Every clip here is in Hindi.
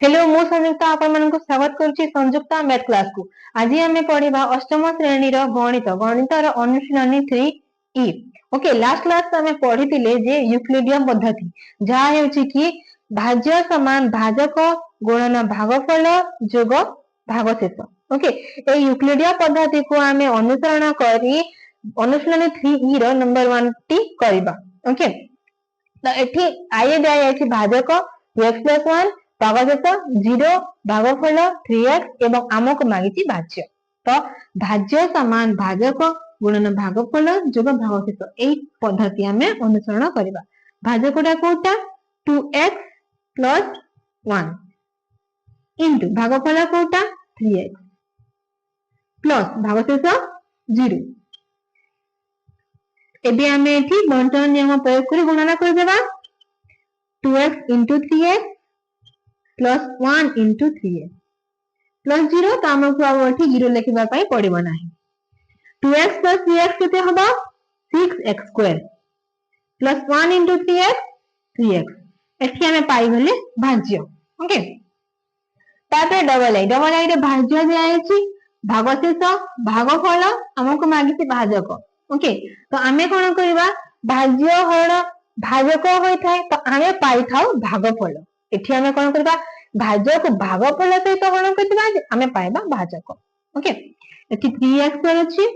हेलो मु संयुक्ता आपण मानक स्वागत करूची संयुक्ता मैथ क्लास को। आज आमे पढिबा अष्टम श्रेणी रो गणित रो अनुशीलनी 3 ई। ओके, लास्ट क्लास में पढितिले जे यूक्लिडियन पद्धति जहा हेउची कि भाज्य समान भाजक गुणन भागफल जोग भागशेष। ओके, ए यूक्लिडियन पद्धति को आमे अनुसरण करी अनुशीलनी 3 ई रो नंबर 1 टी करबा। ओके, तो एठी आए दिया अछि भाजक 2x + 1 भागशेष 0 भागफल 3x एवं आमको मागिछि भाज्य। तो भाज्य समान भाजक गुणन भागफल जोग भागशेष एई पद्धति हमें अनुसरण करबा। भाजकटा कोटा 2x + 1 इनटू भागफल कोटा 3x प्लस भागशेष 0। एबे हमें एठी बंटन नियम प्रयोग करी गणना कर देबा। 2x * 3x + 1 * 3x प्लस 0 तो हमको अब एठी 0 लिखिबा पई पड़िबो नाही। 2x + 3x केते हबो 6x² प्लस 1 * 3x 3x एठी हमें पाई गले भाज्य। ओके, ताते डबल आई रे भाज्य दिया आइछि भागशेष भागफल हमको मागिछि भाजक। ओके, तो आमे कोन करबा भाज्य हरण भाजक होय थाए तो आमे पाई थाउ भागफल। एठी आमे कोन करबा भाज्य को भागफल सहित हरण करबा आमे पाइबा भाजक। ओके, एठी 3x अछि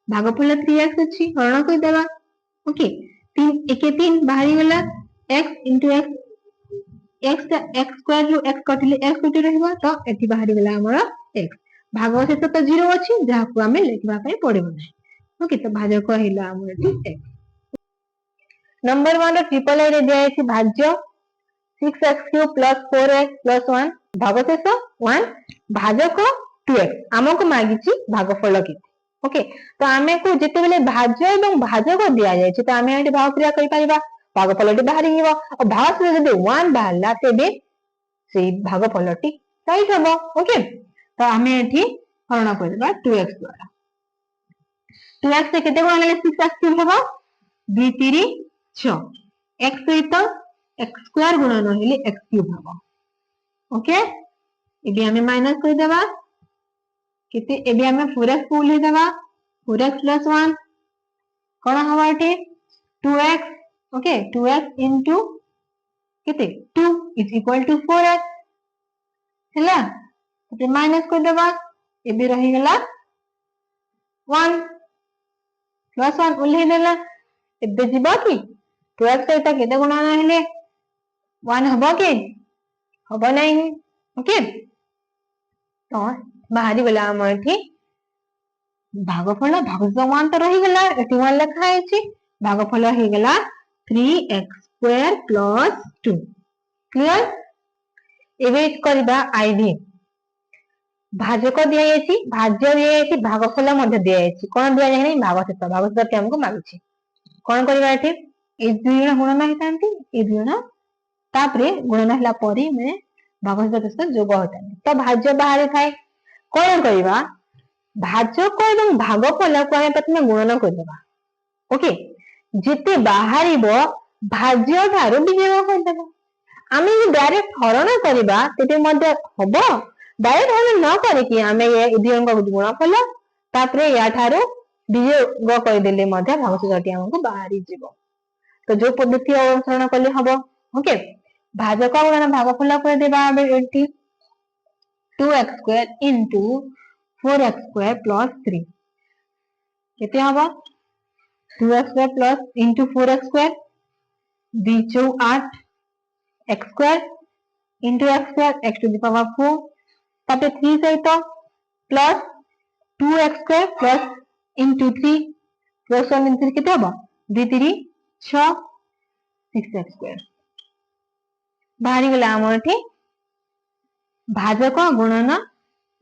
भागफल 3x अछि हरण कर देबा। ओके, 3 1 3 बाहरी गला x * x x² रो x कटिले x कटि रहबा तो एठी बाहरी गला हमर x भागशेष तो 0 अछि जहा को आमे लिखबा पई पड़िबो नै। ओके, तो भाजक हिला हमर एठी x। Number 1 row triple I रे दिया अछि भाज्य 6x³ + 4x + 1 भागशेष 1 भाजक 2x हमको मागिछि भागफल के। ओके, तो आमे को जेते बेले भाज्य एवं भाजक दिया जाय छै तो आमे एठी भाग क्रिया करि परिबा भागफलटी बाहरी हिबो और भाग से जदि 1 बाहरला तेबे सेही भागफलटी राइट हबो। ओके, तो आमे एठी हरण करबा 2x द्वारा 2x से केते गुणन 6x³ हबो 2 3 6 x सहित x² गुणन हेले x³ हबो। ओके, एबे हमें माइनस कर देबा केते एबे हमें 4x को उल्हे देबा 4x + 1 कोन हबो एठी 2x। ओके, 2x * केते 2 = 4x हैला एबे माइनस कर देबा एबे रही गेला 1 + 1 उल्हे देला एबे जिबा कि 2x सहित केते गुणन हेले 1 हबो कि हबो नै। ओके, तो बाहरी गला हमर एठी भागफल भागशेष 1 तो रही गेला एठी 1 लिखा आइछि भागफल हे गेला 3x² + 2 क्लियर। एबे करबा आईडी भाजक दिया आइछि भाज्य दिया आइछि भागफल मध्ये दिया आइछि कोन दिया जाय नै भागशेष भागशेष के हमको मागिछि कोन करबा एठी ए दुई जण गुणन हेतांती ए दुई जण तापरे गुणन हला परी में भागशेष के जोग होतांती तो भाज्य बाहर थाए कोन करबा भाजक एवं भागफल को हम प्रथम गुणन करबा। ओके, जेते बाहरिबो भाज्य थारो वियोग कर देबा आमे डायरेक्ट हरण करबा तेते मध्ये हबो डायरेक्ट हरण न करे कि आमे ए दुई जण गुणफल तापरे या थारो वियोग कर देले मध्ये भागशेषटी हमको बाहरी जिवो तो जो पद्धति अनुसरण करले हबो। ओके, भाजक गुणन भागफल कर देबा एठी 2x² * 4x² + 3 केते हबो 2x² + 4x² 2 4 8 x² x² x⁴ तापे 3 सहित प्लस 2x² + 3 प्लस 1 * 3 केते हबो 2 3 6 6x² बाहरी गला हमर एठी भाजक गुणन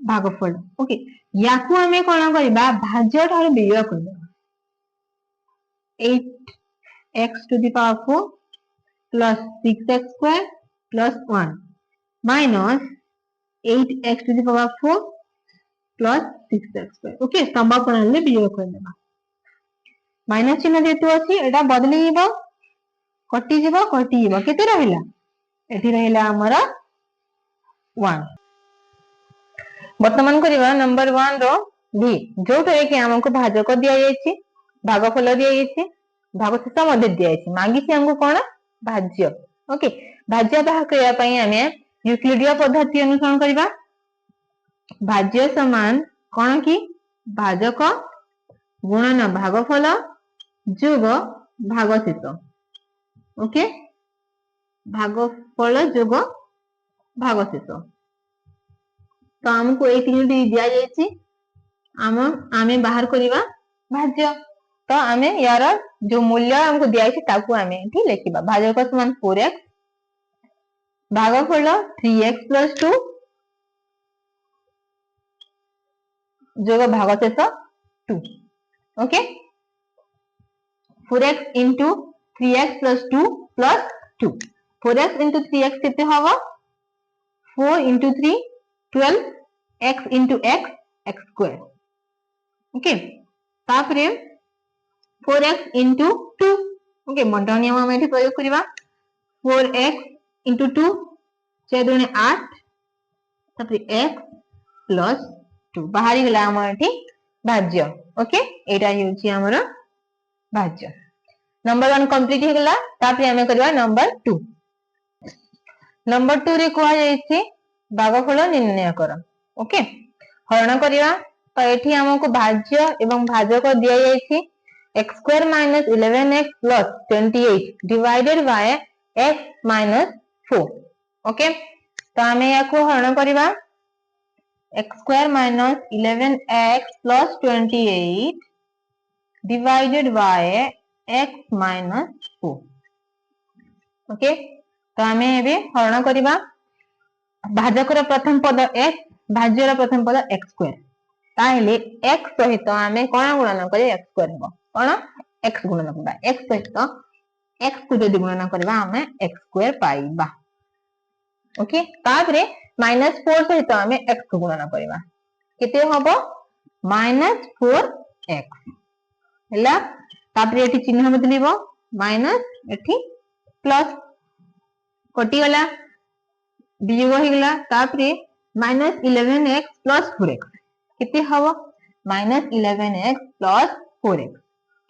भागफल। ओके, याकू हमें कोन करबा भाज्य ठार वियोग करबा 8x⁴ plus 6x² plus 1 minus 8x⁴ plus 6x²। Okay, स्तंभ प्रणाली वियोग कर देबा माइनस चिन्ह जेतु अछि एटा बदली हिबो कटि जिवो केते रहिला एठी रहिला हमरा 1 वर्तमान करिवा नंबर 1 रो बी जोटे कि हमको भाजक दिया जायछि भागफल दिया जायछि भागशेष मध्ये दिया जायछि मागिछि हमको कोन भाज्य ओके भाज्य बाह करिया पई हमें यूक्लिडीय पद्धति अनुसरण करिवा भाज्य समान कोन की भाजक गुणन भागफल जोग भागशेष ओके भागफल जोग भागशेष तो हमको ए तीनटी दिया जायछि आमे बाहर करिवा भाज्य तो आमे यार जो मूल्य हमको दिया जायछि ताकू आमे एठी लेखिबा भाजक समान 4x भागफल 3x + 2 जोग भागशेष 2 okay 4x into 3x plus 2 plus 2 4x into 3x कितने होगा 4 into 3 12 x into x x square okay तापरे 4x into 2 ओके मंडल नियम हम एठी प्रयोग करिवा 4x into 2 6 दूने 8 तापरे x plus 2 बाहरी गला हमर एठी भाज्य ओके एटा हेउची हमर भाज्य नंबर 1 कंप्लीट हे गला तापरे हमें करबा नंबर 2 रे कोआ जायछि भागफल निर्णय कर ओके हरण करिवा तो एठी हमको भाज्य एवं भाजक दिया जायछि x square - 11x + 28 divided by x - 4 okay तो हमें याको हरण करिवा x square - 11x + 28 divided by x minus 4 okay तो हमें एबे हरण करिवा भाजकर प्रथम पद x भाज्यर प्रथम पद x स्क्वायर ताहेले x सहित हमें कोन गुणन करे x स्क्वायर हो कोन x गुणन करबा x सहित x को जदि गुणन करबा हमें x स्क्वायर पाइबा ओके तापरे -4 सहित हमें x को गुणन करबा केते होबो -4x हैला तापरे एठी चिन्ह बदलिबो माइनस एठी प्लस कटि गला वियोग हो गला तापरे -11x + 4x केते हबो -11x + 4x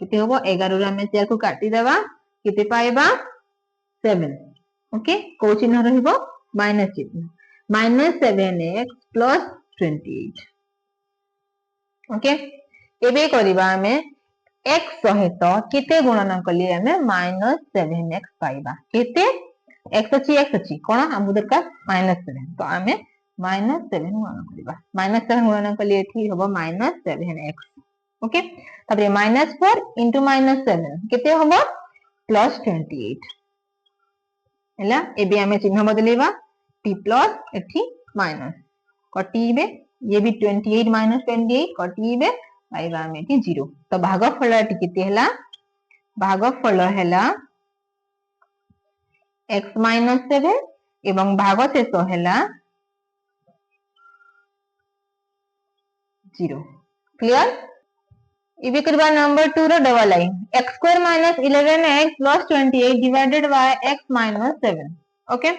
केते हबो 11 रे हमें 4 को काटी देबा केते पाइबा 7 ओके को चिन्ह रहिबो माइनस चिन्ह -7x + 28 ओके एबे करिबा हमें x सहित केते गुणन कली हमें -7x पाइबा केते x अछि कोन हम दरकार -7 तो हमें -7 गुणन करिबा -7 गुणन कली एठी होबो -7x ओके तबरे -4 * -7 केते होबो +28 हैला एबे हमें चिन्ह बदलेबा t प्लस एठी माइनस कटिबे ये भी 28 - 28 कटिबे पाइबा हमें एठी 0 तो भागफल एठी केते हैला भागफल हैला x - 7 एवं भागशेष हैला 0 क्लियर इबे करबा number 2 row double line x square - 11x + 28 divided by x - 7 okay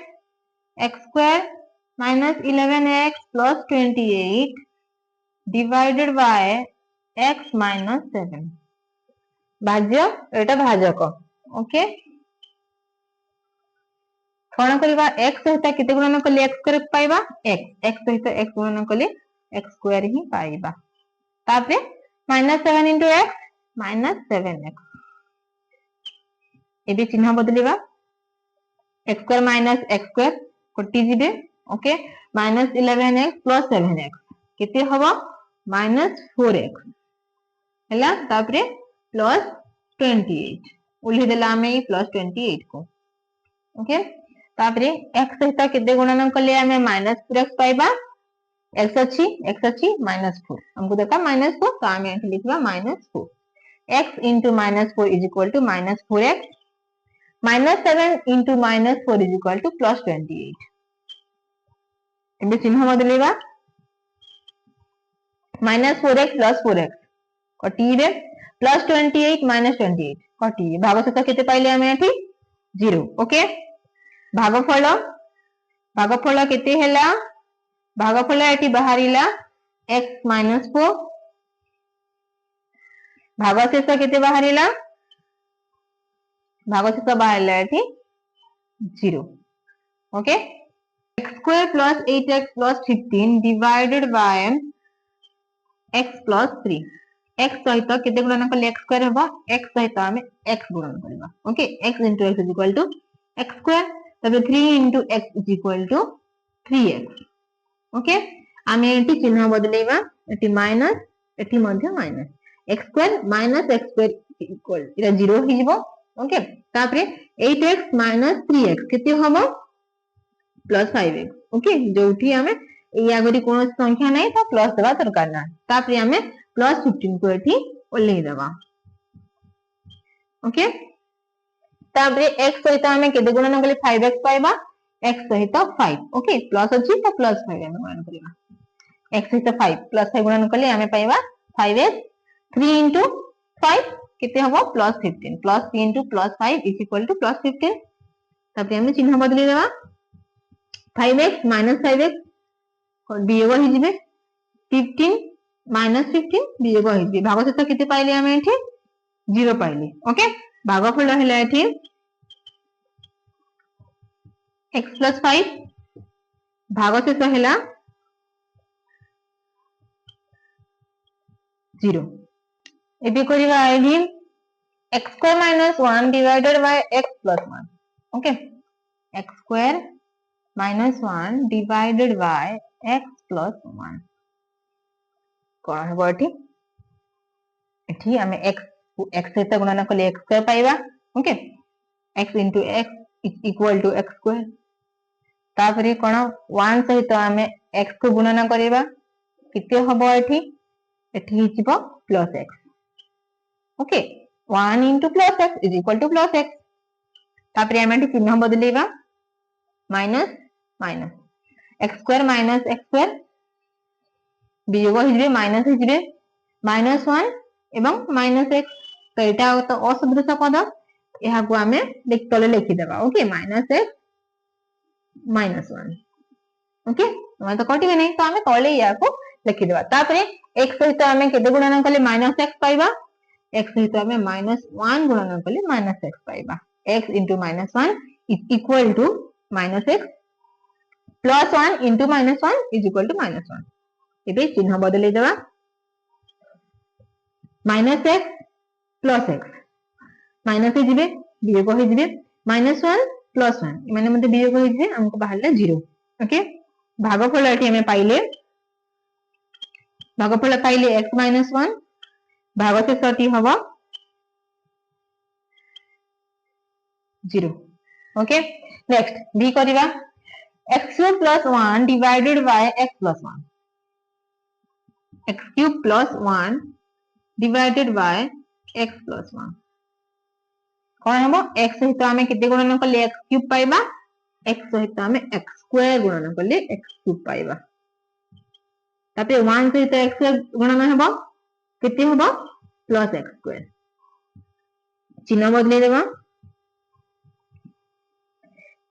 x square - 11x + 28 divided by x - 7 भाज्य एटा भाजक ओके कोन करबा x सहित केते गुणन कले x स्क्वायर पाइबा x सहित x गुणन कले x स्क्वायर ही पाइबा तापरे -7 * x -7x एबे चिन्ह बदलिबा x स्क्वायर - x स्क्वायर कटि जिबे ओके -11x + 7x केते हबो -4x हैला तापरे +28 उल्ही देला हमें +28 को ओके तापरे x सहित केते गुणन कले हमें -4x पाइबा x अछि -4 हमको देखा -4 तो हमें एठी लिखबा -4 x into -4 is equal to -4x -7 into -4 is equal to +28 एबे चिन्ह बदलेबा -4x + 4x कटिबे +28 - 28 कटिबे भागशेष केते पाइले हमें एठी 0 ओके भागफल भागफल केते हैला भागफल एठी बाहरिला x - 4 भागशेष केते बाहरिला भागशेष बाहरिला एठी 0 okay x square plus 8x plus 15 divided by x plus 3 x सहित केते गुणन कले x स्क्वायर होबा x सहित हमें x गुणन करबा okay x into x is equal to x square तबे 3 into x is equal to 3x okay हमें एटी चिन्ह बदलेबा एटी माइनस एटी मध्य minus x square minus x square equal इरा 0 ही जिवो ओके तापरे 8x minus 3x केते होबो प्लस 5x ओके जोठी हमें या गरी कोन संख्या नै तो प्लस देबा दरकार ना तापरे हमें प्लस 15 को एठी ओल्ले देबा ओके तापरे x सहित हमें केते गुणन कले 5x पाइबा x सहित 5 ओके प्लस अछि तो प्लस 5 हमें गुणन करिबा x सहित 5 प्लस 5 गुणन कले हमें पाइबा 5x 3 into 5 केते हबो plus 15 plus 3 into plus 5 is equal to plus 15 तापरे हमें चिन्ह बदली देबा 5x minus 5x वियोग हो जिवे 15 minus 15 वियोग हो जिवे भागशेष केते पाइले हमें एठी 0 पाइले ओके भागफल हैला एठी x plus 5 भागशेष हैला 0 एबे करिवा एठी x square minus 1 divided by x plus 1 okay x square minus 1 divided by x plus 1 कोन हबो एठी एठी हमें x सहित गुणन कले x स्क्वायर पाइबा okay x into x is equal to x square तापरे कोन 1 सहित हमें x को गुणन करिबा केते हबो एठी एठी हिजिबो plus x okay 1 into plus x is equal to plus x तापरे हमें एठी चिन्ह बदलेबा minus minus x square minus x square वियोग हिजबे माइनस हिजबे -1 एवं -x तो एटा तो असदृश पद यहा को हमें तले लिखि देबा ओके -x -1 ओके हम तो कटिबे नहीं तो हमें तले या को लिखि देबा तापरे x सहित हमें केते गुणन कले -x पाइबा x सहित हमें -1 गुणन कले -x पाइबा x into -1 is equal to -x plus 1 into -1 is equal to -1 एबे चिन्ह बदले देबा -x plus x माइनस जिबे वियोग हो जिबे -1 plus 1 माने मते वियोग हो जिबे हमको बाहरला 0 ओके भागफल एठी हमें पाइले x - 1 भागशेष एठी हबो 0 ओके नेक्स्ट बी करिवा x cube plus 1 divided by x plus 1 x cube plus 1 divided by x plus 1 कोन हबो x सहित हमें केते गुणन कले x cube पाइबा x सहित हमें x स्क्वायर गुणन कले x cube पाइबा तापे 1 सहित x गुणन हबो केते हबो प्लस x स्क्वायर चिन्ह बदले देबा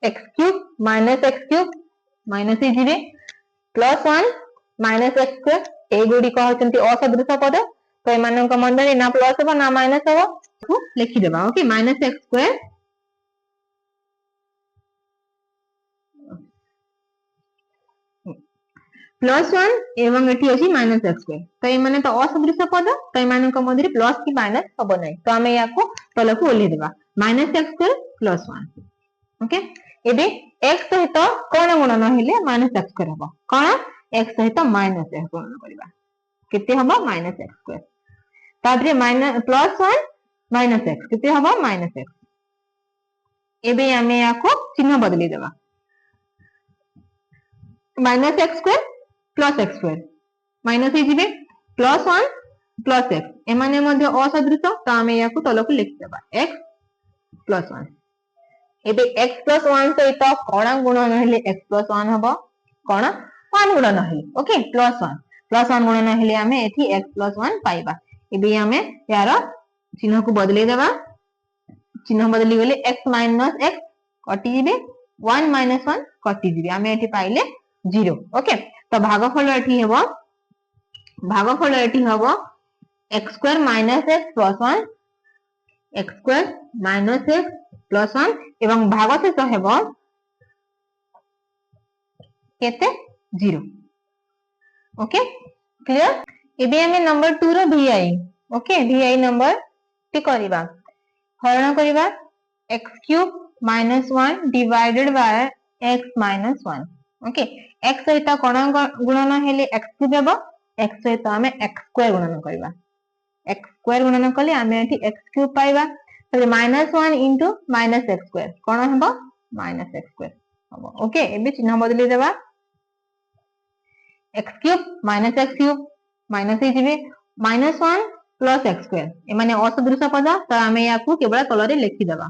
x cube minus x cube minus जिवे plus 1 minus x square ए गुडी को होचंती असदृश पद तो एमानन को मंडली ना प्लस हो ना माइनस हो को लिखि देबा okay minus x square plus 1 एवं एठी अछि minus x square तो एमाने तो असदृश पद तो एमानन को मध्यरे प्लस की माइनस हबो नै तो हमें याको तलको ओल्हे देबा minus x square plus 1 okay एबे x सहित कोन गुणन हेले -x स्क्वायर हबो कोन x सहित -x गुणन करबा केते हबो -x स्क्वायर ताबरे +1 -x केते हबो -x एबे हमें याको चिन्ह बदली देबा -x square plus x square minus हे जिवे +1 प्लस x एमाने मध्ये असदृश तो हमें याको तलको लिखि देबा x +1 एबे x plus 1 सहित कोन गुणन हेले x plus 1 हबो कोन 1 गुणन हेले ओके plus 1 गुणन हेले हमें एठी x plus 1 पाइबा एबे हमें यार चिन्ह को बदले देबा चिन्ह बदली गेले x minus x कटि जिवे 1 माइनस 1 कटि जिवि आमे एठी पाइले 0 ओके तो भागफल एठी हेबो भागफल एठी हबो x square minus x plus 1 x square minus x plus 1 एवं भागशेष हेबो केते 0 ओके क्लियर एबे हमें नंबर 2 रो vi okay vi number T करिबा हरण करिबा x cube minus 1 divided by x minus 1 okay x सहित कोन गुणन हेले x क्यूब हेबो x सहित हमें x स्क्वायर गुणन करिबा x स्क्वायर गुणन कले हमें एठी x क्यूब पाइबा तो minus 1 into minus x square कोन हेबो माइनस x स्क्वायर हेबो ओके एबे चिन्ह बदली देबा x क्यूब माइनस हे जिवे माइनस 1 प्लस x स्क्वायर ए माने असदृश पद तो हमें याकू केवल तलरे लिखि देबा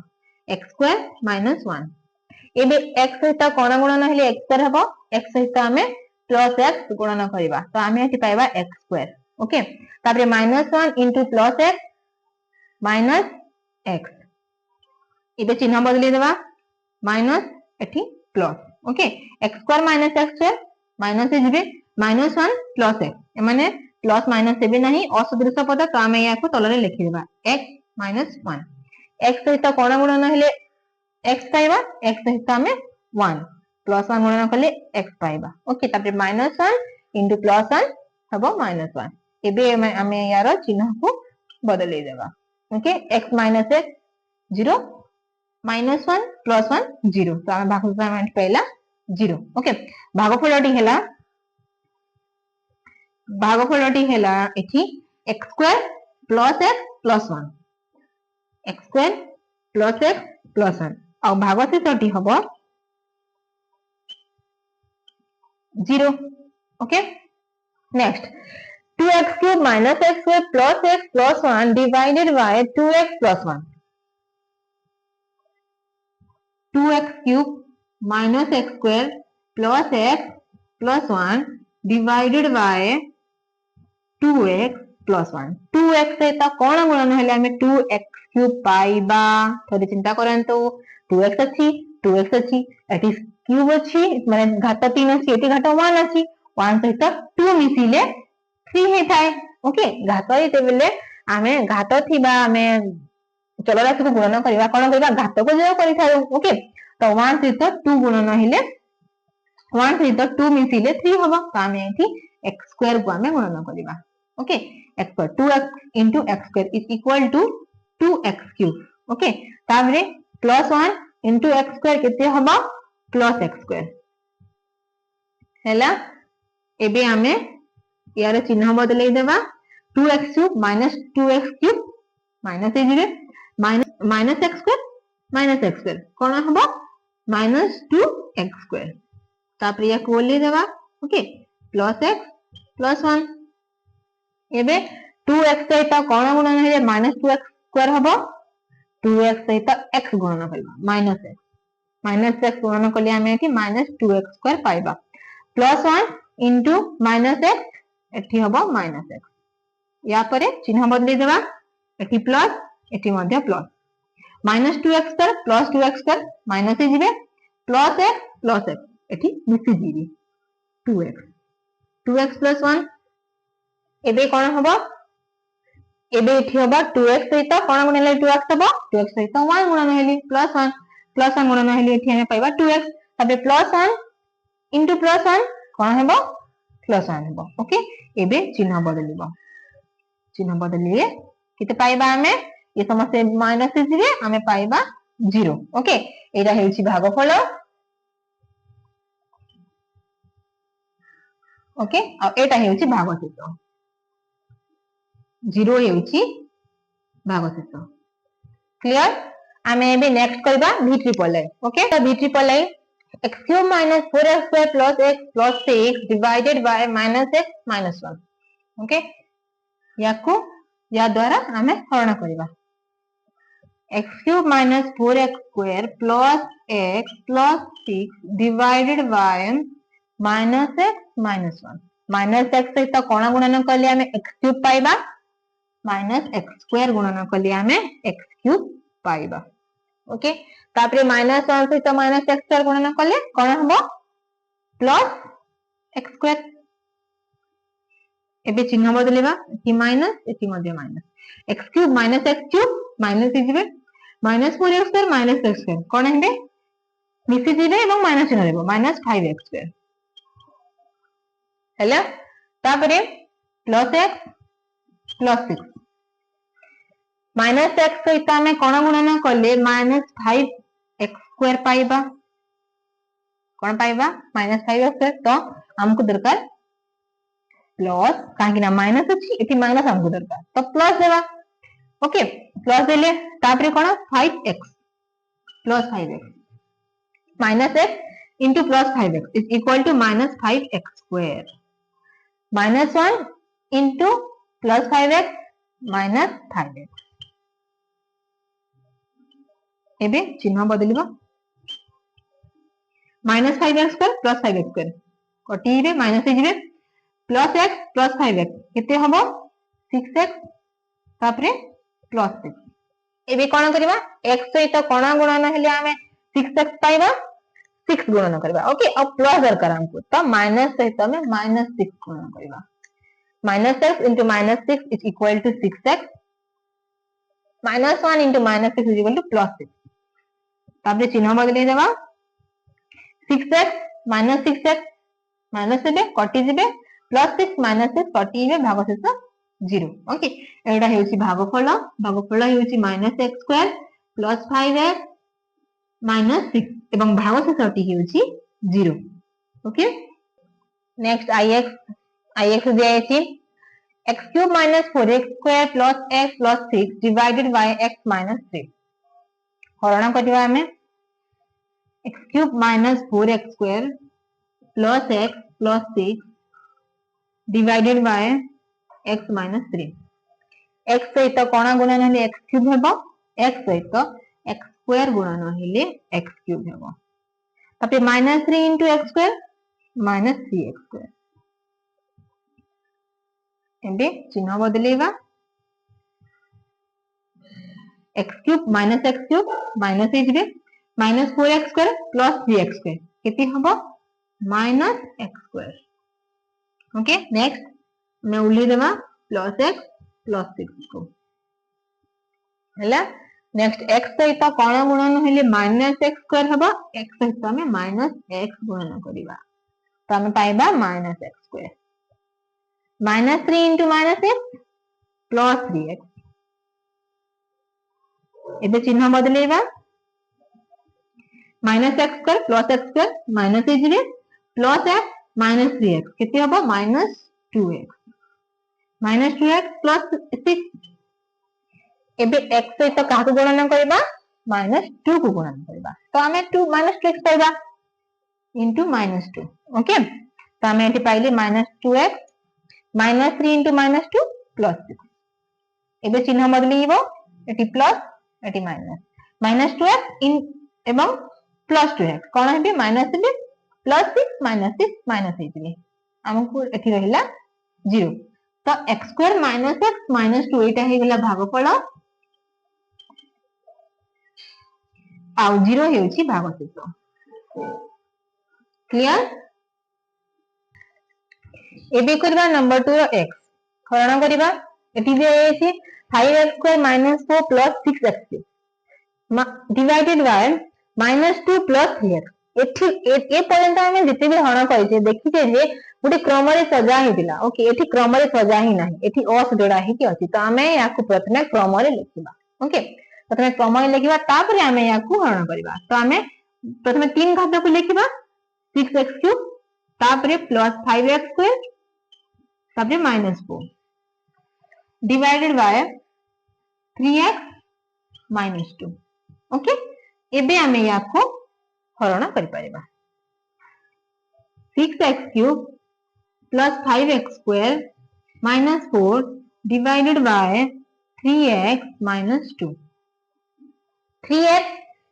x स्क्वायर माइनस 1 एबे x सहित कोन गुणन हेले x स्क्वायर हेबो x सहित हमें प्लस x गुणन करिबा तो हमें एठी पाइबा x स्क्वायर ओके तापरे minus 1 into plus x minus x एबे चिन्ह बदली देबा माइनस एठी plus okay x square minus x square minus हे जिवे माइनस 1 प्लस x माने प्लस माइनस एबे नहीं असदृश पद तो हमें याकू तलरे लिखि देबा x माइनस 1 x सहित कोन गुणन हेले x पाइबा x सहित हमें 1 प्लस 1 गुणन कले x पाइबा ओके तापरे माइनस 1 इनटू प्लस 1 हबो माइनस 1 एबे हमें यार चिन्ह को बदलै देबा okay x minus x 0 minus 1 plus 1 0 तो हमें भागफल में पहला 0 ओके भागफलटी हेला एठी x square plus x plus 1 x square plus x plus 1 और भागशेषटी हबो 0 okay next 2x cube minus x square plus x plus 1 divided by 2x plus 1 2x cube minus x square plus x plus 1 divided by 2x plus 1 2x सहित कोन गुणन हेले हमें 2x क्यूब पाइबा थोड़ी चिंता करंतु 2x अछि एटी क्यूब अछि माने घात 3 अछि एटी घात 1 अछि 1 सहित 2 मिसिले 3 हे थाए ओके घात इते बेले हमें घात थिबा हमें चलो राशि को गुणन करिबा कोन करिबा घात को जो करि थाए ओके तो 1 सहित 2 गुणन हेले 1 सहित 2 मिसिले 3 हबो तो हमें एठी x स्क्वायर को हमें गुणन करिबा okay x square 2x into x square is equal to 2x cube okay ताबरे प्लस 1 into x square केते हबो प्लस x square हैला एबे हमें यार चिन्ह बदलै देबा 2x cube minus 2x cube minus ए जिवे माइनस x square कोन हबो माइनस 2x square तापरे या कोली देबा ओके प्लस x प्लस 1 एबे 2x सहित कोन गुणन हेले माइनस 2x स्क्वायर हबो 2x सहित x गुणन करबा माइनस x गुणन कले हमें एठी माइनस 2x स्क्वायर पाइबा प्लस 1 इनटू माइनस x एठी हबो माइनस x या परे चिन्ह बदली देबा एठी प्लस एठी मध्ये plus minus 2x square plus 2x square minus ए जिवे प्लस x एठी मिसी जिवे 2x प्लस 1 एबे कोन हबो एबे एठी हबो 2x सहित कोन गुणन हेले 2x हबो 2x सहित 1 गुणन हेले प्लस 1 गुणन हेले एठी हमें पाइबा 2x तबे प्लस 1 इनटू प्लस 1 कोन हेबो प्लस 1 हेबो ओके एबे चिन्ह बदलिए केते पाइबा हमें ये समस्या माइनस से जिवे हमें पाइबा 0 ओके एटा हेउची भागफल ओके आ एटा हेउची भागशेष 0 हेउची भागशेष क्लियर हमें एबे नेक्स्ट करबा v ट्रिपल आई ओके तो v triple I x cube minus 4x square plus x plus 6 divided by minus x minus 1 okay याकू या द्वारा हमें हरण करबा x cube minus 4x square plus x plus 6 divided by minus x minus 1 minus x सहित कोन गुणन कले हमें x क्यूब पाइबा माइनस x स्क्वायर गुणन कले हमें x क्यूब पाइबा ओके तापरे -1 सहित -x² गुणन कले कोन हबो +x²। एबे चिन्ह बदलेबा कि माइनस एति मध्ये minus x³ - x³ minus हिजिबे -4x² - x² कोन हेबे मिसि जिबे एवं माइनस चिन्ह देबो -5x² हैला। तापरे +x +6 -x सहित आमे कोन गुणन कले -5x² पाइबा कोन पाइबा -5x² तो हमको दरकार प्लस काहे ना माइनस अछि एति माइनस हमको दरकार तो प्लस देबा। ओके प्लस देले तापरे कोन 5x +5x -x into +5x is equal to -5x²। -1 into +5x -5x एबे चिन्ह बदलिबा -5x² +5x² कटिबे minus हिजिबे +x +5x केते हबो 6x तापरे +6 एबे कोन करबा x सहित कोन गुणन हेले आमे 6x पाइबा 6 गुणन करबा। ओके अब प्लस दरकार हमको तो माइनस सहित हमें -6 गुणन करबा -x into -6 is equal to 6x -1 into -6 is equal to +6 तापरे चिन्ह बदले देबा 6x -6x माइनस हेबे कटि जिबे +6 -6 कटिबे भागशेष 0। ओके एटा हेउची भागफल हेउची -x² +5x -6 एवं भागशेषटी हेउची 0। Okay next ix दियाएची x³ - 4x² + x + 6 divided by x - 3 हरण करबा हमें x³ - 4x² plus x plus 6 divided by x minus 3 x सहित कोन गुणन हेले x³ हेबो x सहित x² गुणन हेले x³ हेबो तापे -3 into x² -3x² एबे चिन्ह बदलेबा x³ - x³ minus हिजिबे -4x² plus 3x² केते हबो -x²। ओके नेक्स्ट मैं उल्ली देबा +x +6 को हैला। नेक्स्ट x सहित कोन गुणन हेले -x² हबो x सहित हमें -x गुणन करिबा तो हमें पाइबा -x²। -3 into -x plus 3x एबे चिन्ह बदलेबा -x² plus x² माइनस हिजिबे plus x minus 3x केते हबो -2x plus 6 एबे x सहित काहको गुणन करबा -2 को गुणन करबा तो हमें 2 -2x पाइबा into -2। ओके तो हमें एठी पाइले -2x -3 into -2 plus 6 एबे चिन्ह बदलिबो एठी प्लस एठी माइनस -2x इन एवं +2x कोन हेबे माइनस हेबे +6 -6 माइनस हेजिबे हमको एठी रहिला 0 तो x² - x - 2 एटा हे गेला भागफल आ 0 हेउची भागशेष। क्लियर एबे करबा नंबर 2 रो x हरण करबा एठी जे आइछि 5x² - 4 plus 6x³ divided by -2 plus 3x एठी ए पर्यंत हमें जति भी हरण करिसे देखिसे जे गुटे क्रम रे सजा हेतिला। ओके एठी क्रम रे सजा ही नाही एठी असजोड़ा ही कि अछि तो हमें याकु प्रथमे क्रम रे लिखिबा। ओके प्रथमे क्रम रे लिखिबा तापरे हमें याकु हरण करिबा तो हमें प्रथमे 3 घात को लिखिबा 6x³ तापरे plus 5x² तापरे -4 divided by 3x - 2। ओके एबे हमें याकु हरण करि परिबा 6x³ plus 5x² minus 4 divided by 3x - 2 3x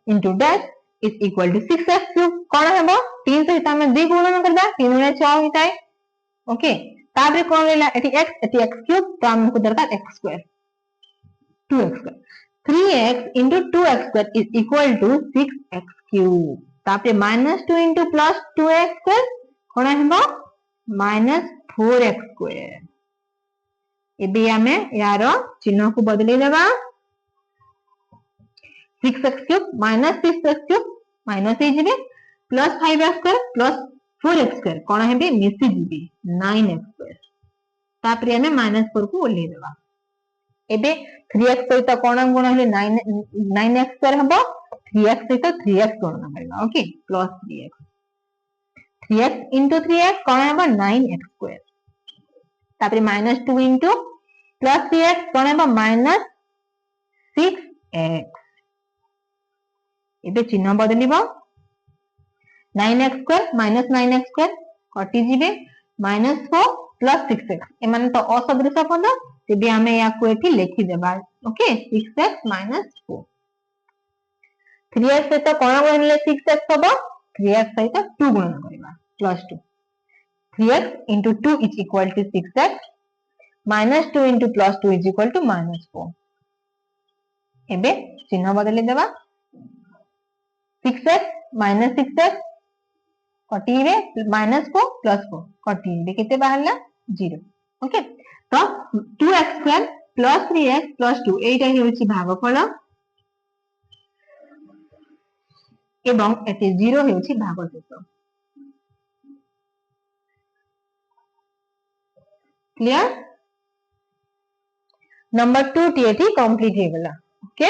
into dash is equal to 6x³ कोन हेबो 3 सहित हमें 2 गुणन करबा 3 गुणे 6 होइताय। ओके ताबरे कोन लेला एठी x एठी x³ तो हमको दरकार x² 2x² 3x into 2x square is equal to 6x cube. तापरे -2 into plus 2x square कोन हेबो -4x square. एबे हमें यार चिन्ह को बदली देबा 6x cube minus 6x cube minus हे जिबे plus 5x square plus 4x square कोन हेबे मिसी जिबे 9x square. तापरे हमें -4 को ओल्हे देबा. एबे 3x सहित कोन गुण हेले 9x square हबो 3x सहित 3x गुण करबा. Okay plus 3x into 3x कोन हेबो 9x square. तापरे -2 into plus 3x कोन हेबो -6x. एबे चिन्ह बदलिबो 9x square minus 9x square कटि जिबे -4 plus 6x एमाने तो असदृश पद तेबे हमें या को एठी लिखि देबा. Okay 6x minus 4. 3x सहित कोन गुण हेले 6x हबो 3x सहित 2 गुण करबा plus 2. 3x into 2 is equal to 6x minus 2 into plus 2 is equal to -4. एबे चिन्ह बदली देबा 6x minus 6x कटिबे -4 plus 4 कटिबे केते बाहरला 0. ओके तो 2x square plus 3x plus 2 एटा हेउची भागफल एवं एते 0 हेउची भागशेष. क्लियर नंबर 2 टी एठी कंप्लीट हे गला. ओके